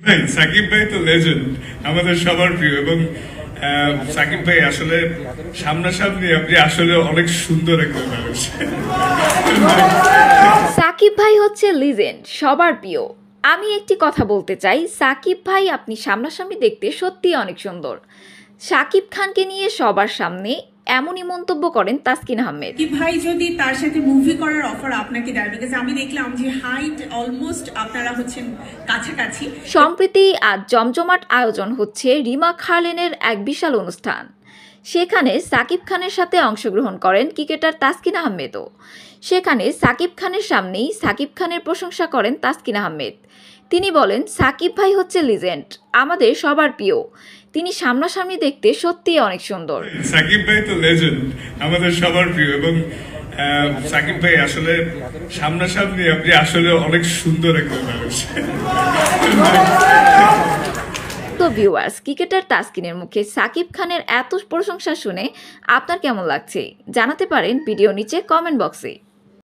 ভাই সাকিব ভাই তো লেজেন্ড, আমাদের সবার প্রিয়। এবং সাকিব ভাই আসলে সামনাসামনি আপনি আসলে অনেক সুন্দর একটা মানুষ। সাকিব ভাই হচ্ছে লিজেন্ড, সবার প্রিয়। আমি একটি কথা বলতে চাই, সাকিব ভাই আপনি সামনাসামনি দেখতে সত্যিই অনেক সুন্দর। সাকিব খানকে নিয়ে সবার সামনে এমনই মন্তব্য করেন তাসকিন আহমেদ। কি ভাই যদি তার সাথে মুভি করার অফার আপনাকে দেয়, বিকজ আমি দেখলাম যে হাইট অলমোস্ট আপনারা হচ্ছেন কাছাকাছি। সম্প্রতি আজ জমজমাট আয়োজন হচ্ছে রিমা খালেনের এক বিশাল অনুষ্ঠান। সেখানে সাকিব খানের সাথে অংশগ্রহণ করেন ক্রিকেটার তাসকিন আহমেদও। সেখানে সাকিব খানের সামনেই সাকিব খানের প্রশংসা করেন তাসকিন আহমেদ। তিনি বলেন, সাকিব ভাই হচ্ছে লিজেন্ড, আমাদের সবার প্রিয়। তিনি সামনাসামনি দেখতে সত্যিই অনেক সুন্দর। সাকিব ভাই তো লেজেন্ড, আমাদের সবার প্রিয়। এবং সাকিব ভাই আসলে সামনাসামনি আপনি আসলে অনেক সুন্দর একটা মানুষ। তো ভিউয়ার্স, ক্রিকেটার তাসকিনের মুখে সাকিব খানের এত প্রশংসা শুনে আপনার কেমন লাগছে জানাতে পারেন ভিডিও নিচে কমেন্ট বক্সে।